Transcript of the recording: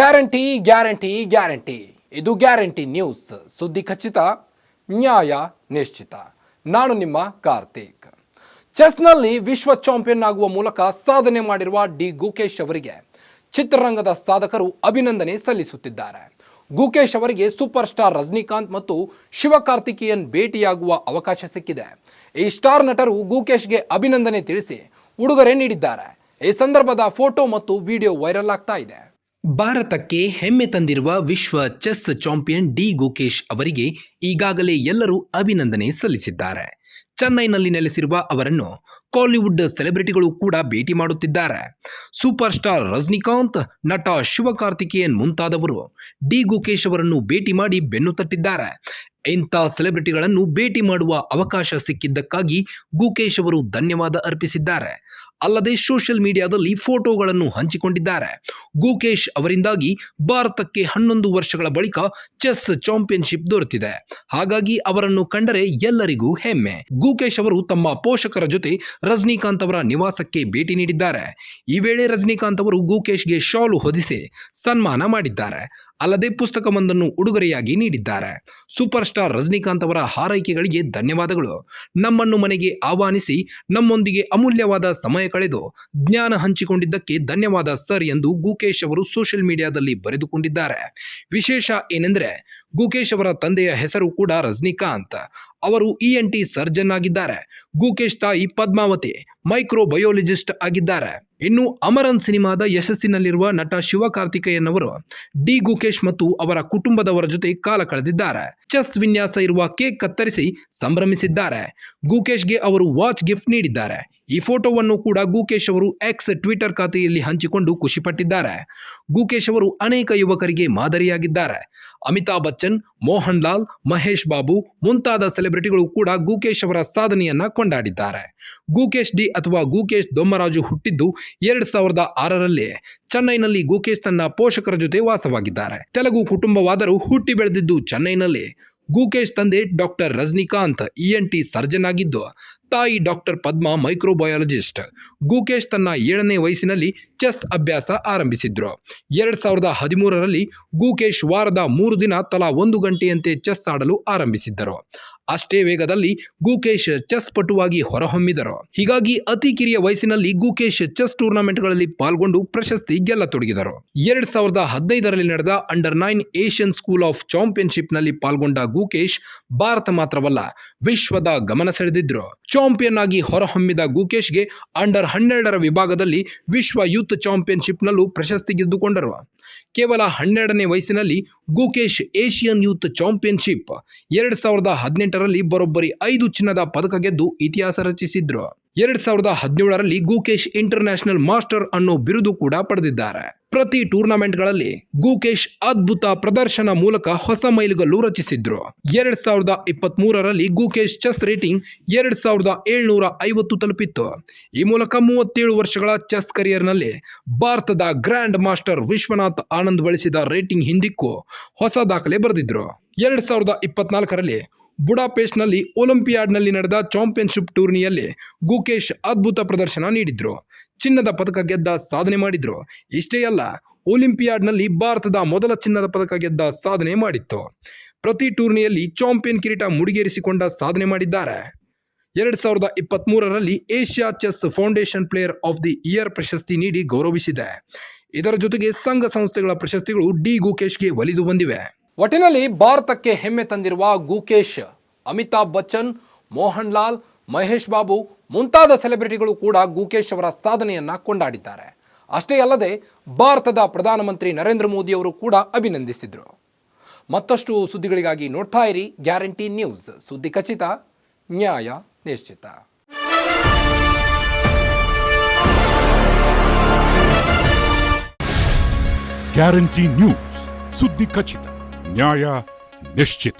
Guarantee guarantee guarantee ಇದು guarantee news. ಸುದ್ದಿ ಖಚಿತ, ನ್ಯಾಯ ನಿಶ್ಚಿತ. ನಾನು ನಿಮ್ಮ ಕಾರ್ತಿಕ್. ಚೆಸ್ನಲ್ಲಿ ವಿಶ್ವ ಚಾಂಪಿಯನ್ ಆಗುವ ಮೂಲಕ ಸಾಧನೆ ಮಾಡಿರುವ ಡಿ ಗುಕೇಶ್ ಅವರಿಗೆ ಚಿತ್ರರಂಗದ ಸಾಧಕರು ಅಭಿನಂದನೆ ಸಲ್ಲಿಸುತ್ತಿದ್ದಾರೆ. ಗುಕೇಶ್ ಅವರಿಗೆ ಸೂಪರ್ ಸ್ಟಾರ್ ರಜನಿಕಾಂತ್ ಮತ್ತು ಶಿವಕಾರ್ತಿಕೇಯನ್ ಭೇಟಿಯಾಗುವ ಅವಕಾಶ ಸಿಕ್ಕಿದೆ. ಈ ಸ್ಟಾರ್ ನಟರು ಗುಕೇಶ್ಗೆ ಅಭಿನಂದನೆ ತಿಳಿಸಿ ಉಡುಗೊರೆ ನೀಡಿದ್ದಾರೆ. ಈ ಸಂದರ್ಭದ ಫೋಟೋ ಮತ್ತು ವಿಡಿಯೋ ವೈರಲ್ ಆಗ್ತಾ ಇದೆ. ಭಾರತಕ್ಕೆ ಹೆಮ್ಮೆ ತಂದಿರುವ ವಿಶ್ವ ಚೆಸ್ ಚಾಂಪಿಯನ್ ಡಿ ಗುಕೇಶ್ ಅವರಿಗೆ ಈಗಾಗಲೇ ಎಲ್ಲರೂ ಅಭಿನಂದನೆ ಸಲ್ಲಿಸಿದ್ದಾರೆ. ಚೆನ್ನೈನಲ್ಲಿ ನೆಲೆಸಿರುವ ಅವರನ್ನು ಕಾಲಿವುಡ್ ಸೆಲೆಬ್ರಿಟಿಗಳು ಕೂಡ ಭೇಟಿ ಮಾಡುತ್ತಿದ್ದಾರೆ. ಸೂಪರ್ ಸ್ಟಾರ್ ರಜನಿಕಾಂತ್, ನಟ ಶಿವಕಾರ್ತಿಕೇಯನ್ ಮುಂತಾದವರು ಡಿ ಗುಕೇಶ್ ಅವರನ್ನು ಭೇಟಿ ಮಾಡಿ ಬೆನ್ನು ತಟ್ಟಿದ್ದಾರೆ. ಇಂಥ ಸೆಲೆಬ್ರಿಟಿಗಳನ್ನು ಭೇಟಿ ಮಾಡುವ ಅವಕಾಶ ಸಿಕ್ಕಿದ್ದಕ್ಕಾಗಿ ಗುಕೇಶ್ ಅವರು ಧನ್ಯವಾದ ಅರ್ಪಿಸಿದ್ದಾರೆ. ಅಲ್ಲದೆ ಸೋಷಿಯಲ್ ಮೀಡಿಯಾದಲ್ಲಿ ಫೋಟೋಗಳನ್ನು ಹಂಚಿಕೊಂಡಿದ್ದಾರೆ. ಗುಕೇಶ್ ಅವರಿಂದಾಗಿ ಭಾರತಕ್ಕೆ 11 ವರ್ಷಗಳ ಬಳಿಕ ಚೆಸ್ ಚಾಂಪಿಯನ್ಶಿಪ್ ದೊರೆತಿದೆ. ಹಾಗಾಗಿ ಅವರನ್ನು ಕಂಡರೆ ಎಲ್ಲರಿಗೂ ಹೆಮ್ಮೆ. ಗುಕೇಶ್ ಅವರು ತಮ್ಮ ಪೋಷಕರ ಜೊತೆ ರಜನಿಕಾಂತ್ ಅವರ ನಿವಾಸಕ್ಕೆ ಭೇಟಿ ನೀಡಿದ್ದಾರೆ. ಈ ವೇಳೆ ರಜನಿಕಾಂತ್ ಅವರು ಗುಕೇಶ್ಗೆ ಶಾಲು ಹೊದಿಸಿ ಸನ್ಮಾನ ಮಾಡಿದ್ದಾರೆ. ಅಲ್ಲದೆ ಪುಸ್ತಕವೊಂದನ್ನು ಉಡುಗೊರೆಯಾಗಿ ನೀಡಿದ್ದಾರೆ. ಸೂಪರ್ ಸ್ಟಾರ್ ರಜನಿಕಾಂತ್ ಅವರ ಹಾರೈಕೆಗಳಿಗೆ ಧನ್ಯವಾದಗಳು. ನಮ್ಮನ್ನು ಮನೆಗೆ ಆಹ್ವಾನಿಸಿ ನಮ್ಮೊಂದಿಗೆ ಅಮೂಲ್ಯವಾದ ಸಮಯ ಕಳೆದು ಜ್ಞಾನ ಹಂಚಿಕೊಂಡಿದ್ದಕ್ಕೆ ಧನ್ಯವಾದ ಸರ್ ಎಂದು ಗುಕೇಶ್ ಅವರು ಸೋಷಿಯಲ್ ಮೀಡಿಯಾದಲ್ಲಿ ಬರೆದುಕೊಂಡಿದ್ದಾರೆ. ವಿಶೇಷ ಏನೆಂದರೆ ಗುಕೇಶ್ ಅವರ ತಂದೆಯ ಹೆಸರು ಕೂಡ ರಜನಿಕಾಂತ್. ಅವರು ENT ಸರ್ಜನ್ ಆಗಿದ್ದಾರೆ. ಗುಕೇಶ್ ತಾಯಿ ಪದ್ಮಾವತಿ ಮೈಕ್ರೋಬಯೋಲಜಿಸ್ಟ್ ಆಗಿದ್ದಾರೆ. ಇನ್ನು ಅಮರನ್ ಸಿನಿಮಾದ ಯಶಸ್ಸಿನಲ್ಲಿರುವ ನಟ ಶಿವಕಾರ್ತಿಕೇಯನ್ ಅವರು ಡಿ ಗುಕೇಶ್ ಮತ್ತು ಅವರ ಕುಟುಂಬದವರ ಜೊತೆ ಕಾಲ ಕಳೆದಿದ್ದಾರೆ. ಚೆಸ್ ವಿನ್ಯಾಸ ಇರುವ ಕೇಕ್ ಕತ್ತರಿಸಿ ಸಂಭ್ರಮಿಸಿದ್ದಾರೆ. ಗುಕೇಶ್ಗೆ ಅವರು ವಾಚ್ ಗಿಫ್ಟ್ ನೀಡಿದ್ದಾರೆ. ಈ ಫೋಟೋವನ್ನು ಕೂಡ ಗುಕೇಶ್ ಅವರು ಎಕ್ಸ್ ಟ್ವಿಟರ್ ಖಾತೆಯಲ್ಲಿ ಹಂಚಿಕೊಂಡು ಖುಷಿಪಟ್ಟಿದ್ದಾರೆ. ಗುಕೇಶ್ ಅವರು ಅನೇಕ ಯುವಕರಿಗೆ ಮಾದರಿಯಾಗಿದ್ದಾರೆ. ಅಮಿತಾಬ್ ಬಚ್ಚನ್, ಮೋಹನ್ ಲಾಲ್, ಮಹೇಶ್ ಬಾಬು ಮುಂತಾದ ಸೆಲೆಬ್ರಿಟಿಗಳು ಕೂಡ ಗುಕೇಶ್ ಅವರ ಸಾಧನೆಯನ್ನ ಕೊಂಡಾಡಿದ್ದಾರೆ. ಗುಕೇಶ್ ಡಿ ಅಥವಾ ಗುಕೇಶ್ ದೊಮ್ಮರಾಜು ಹುಟ್ಟಿದ್ದು 2006ರಲ್ಲಿ ಚೆನ್ನೈನಲ್ಲಿ. ಗುಕೇಶ್ ತನ್ನ ಪೋಷಕರ ಜೊತೆ ವಾಸವಾಗಿದ್ದಾರೆ. ತೆಲುಗು ಕುಟುಂಬವಾದರೂ ಹುಟ್ಟಿ ಬೆಳೆದಿದ್ದು ಚೆನ್ನೈನಲ್ಲಿ. ಗುಕೇಶ್ ತಂದೆ ಡಾಕ್ಟರ್ ರಜನಿಕಾಂತ್ ENT ಸರ್ಜನ್ ಆಗಿದ್ದು, ತಾಯಿ ಡಾಕ್ಟರ್ ಪದ್ಮಾ ಮೈಕ್ರೋಬಯಾಲಜಿಸ್ಟ್. ಗುಕೇಶ್ ತನ್ನ 7ನೇ ವಯಸ್ಸಿನಲ್ಲಿ ಚೆಸ್ ಅಭ್ಯಾಸ ಆರಂಭಿಸಿದ್ರು. 2013ರಲ್ಲಿ ಗುಕೇಶ್ ವಾರದ 3 ದಿನ ತಲಾ 1 ಗಂಟೆಯಂತೆ ಚೆಸ್ ಆಡಲು ಆರಂಭಿಸಿದ್ದರು. ಅಷ್ಟೇ ವೇಗದಲ್ಲಿ ಗುಕೇಶ್ ಚೆಸ್ ಪಟುವಾಗಿ ಹೊರಹೊಮ್ಮಿದರು. ಹೀಗಾಗಿ ಅತಿ ಕಿರಿಯ ವಯಸ್ಸಿನಲ್ಲಿ ಗುಕೇಶ್ ಚೆಸ್ ಟೂರ್ನಮೆಂಟ್ಗಳಲ್ಲಿ ಪಾಲ್ಗೊಂಡು ಪ್ರಶಸ್ತಿ ಗೆಲ್ಲತೊಡಗಿದರು. 2015ರಲ್ಲಿ ನಡೆದ ಅಂಡರ್-9 ಏಷ್ಯನ್ ಸ್ಕೂಲ್ ಆಫ್ ಚಾಂಪಿಯನ್ಶಿಪ್ನಲ್ಲಿ ಪಾಲ್ಗೊಂಡ ಗುಕೇಶ್ ಭಾರತ ಮಾತ್ರವಲ್ಲ ವಿಶ್ವದ ಗಮನ ಸೆಳೆದಿದ್ರು. ಚಾಂಪಿಯನ್ ಆಗಿ ಹೊರಹೊಮ್ಮಿದ ಗುಕೇಶ್ಗೆ ಅಂಡರ್-12ರ ವಿಭಾಗದಲ್ಲಿ ವಿಶ್ವ ಯೂತ್ ಚಾಂಪಿಯನ್ಶಿಪ್ನಲ್ಲೂ ಪ್ರಶಸ್ತಿ ಗೆದ್ದುಕೊಂಡರು. ಕೇವಲ 12ನೇ ವಯಸ್ಸಿನಲ್ಲಿ ಗುಕೇಶ್ ಏಷಿಯನ್ ಯೂತ್ ಚಾಂಪಿಯನ್ಶಿಪ್ 2018ರಲ್ಲಿ ಬರೋಬ್ಬರಿ 5 ಚಿನ್ನದ ಪದಕ ಗೆದ್ದು ಇತಿಹಾಸ ರಚಿಸಿದ್ರು. 2017ರಲ್ಲಿ ಗುಕೇಶ್ ಇಂಟರ್ನ್ಯಾಷನಲ್ ಮಾಸ್ಟರ್ ಅನ್ನೋ ಬಿರುದು ಕೂಡ ಪಡೆದಿದ್ದಾರೆ. ಪ್ರತಿ ಟೂರ್ನಮೆಂಟ್ಗಳಲ್ಲಿ ಗುಕೇಶ್ ಅದ್ಭುತ ಪ್ರದರ್ಶನ ಮೂಲಕ ಹೊಸ ಮೈಲುಗಲ್ಲು ರಚಿಸಿದ್ರು. 2023ರಲ್ಲಿ ಗುಕೇಶ್ ಚೆಸ್ ರೇಟಿಂಗ್ 2750 ತಲುಪಿತ್ತು. ಈ ಮೂಲಕ 37 ವರ್ಷಗಳ ಚೆಸ್ ಕರಿಯರ್ನಲ್ಲಿ ಭಾರತದ ಗ್ರ್ಯಾಂಡ್ ಮಾಸ್ಟರ್ ವಿಶ್ವನಾಥ್ ಆನಂದ್ ಬಳಸಿದ ರೇಟಿಂಗ್ ಹಿಂದಿಕ್ಕೂ ಹೊಸ ದಾಖಲೆ ಬರೆದಿದ್ರು. 2024ರಲ್ಲಿ ಬುಡಾಪೆಸ್ಟ್ನಲ್ಲಿ ಒಲಿಂಪಿಯಾಡ್ನಲ್ಲಿ ನಡೆದ ಚಾಂಪಿಯನ್ಶಿಪ್ ಟೂರ್ನಿಯಲ್ಲಿ ಗುಕೇಶ್ ಅದ್ಭುತ ಪ್ರದರ್ಶನ ನೀಡಿದ್ರು. ಚಿನ್ನದ ಪದಕ ಗೆದ್ದ ಸಾಧನೆ ಮಾಡಿದ್ರು. ಇಷ್ಟೇ ಅಲ್ಲ, ಒಲಿಂಪಿಯಾಡ್ನಲ್ಲಿ ಭಾರತದ ಮೊದಲ ಚಿನ್ನದ ಪದಕ ಗೆದ್ದ ಸಾಧನೆ ಮಾಡಿತ್ತು. ಪ್ರತಿ ಟೂರ್ನಿಯಲ್ಲಿ ಚಾಂಪಿಯನ್ ಕಿರೀಟ ಮುಡಿಗೇರಿಸಿಕೊಂಡ ಸಾಧನೆ ಮಾಡಿದ್ದಾರೆ. 2023ರಲ್ಲಿ Asia chess foundation player of the year ಪ್ರಶಸ್ತಿ ನೀಡಿ ಗೌರವಿಸಿದೆ. ಇದರ ಜೊತೆಗೆ ಸಂಘ ಸಂಸ್ಥೆಗಳ ಪ್ರಶಸ್ತಿಗಳು ಡಿ ಗುಕೇಶ್ಗೆ ಒಲಿದು ಬಂದಿವೆ. ಒಟ್ಟಿನಲ್ಲಿ ಭಾರತಕ್ಕೆ ಹೆಮ್ಮೆ ತಂದಿರುವ ಗುಕೇಶ್, ಅಮಿತಾಬ್ ಬಚ್ಚನ್, ಮೋಹನ್ ಲಾಲ್, ಮಹೇಶ್ ಬಾಬು ಮುಂತಾದ ಸೆಲೆಬ್ರಿಟಿಗಳು ಕೂಡ ಗುಕೇಶ್ ಅವರ ಸಾಧನೆಯನ್ನ ಕೊಂಡಾಡಿದ್ದಾರೆ. ಅಷ್ಟೇ ಅಲ್ಲದೆ ಭಾರತದ ಪ್ರಧಾನಮಂತ್ರಿ ನರೇಂದ್ರ ಮೋದಿ ಅವರು ಕೂಡ ಅಭಿನಂದಿಸಿದರು. ಮತ್ತಷ್ಟು ಸುದ್ದಿಗಳಿಗಾಗಿ ನೋಡ್ತಾ ಇರಿ ಗ್ಯಾರಂಟಿ ನ್ಯೂಸ್. ಸುದ್ದಿ ಖಚಿತ, ನ್ಯಾಯ ನಿಶ್ಚಿತ. ಗ್ಯಾರಂಟಿ ನ್ಯೂಸ್, ಸುದ್ದಿ ಖಚಿತ, ನ್ಯಾಯ ನಿಶ್ಚಿತ.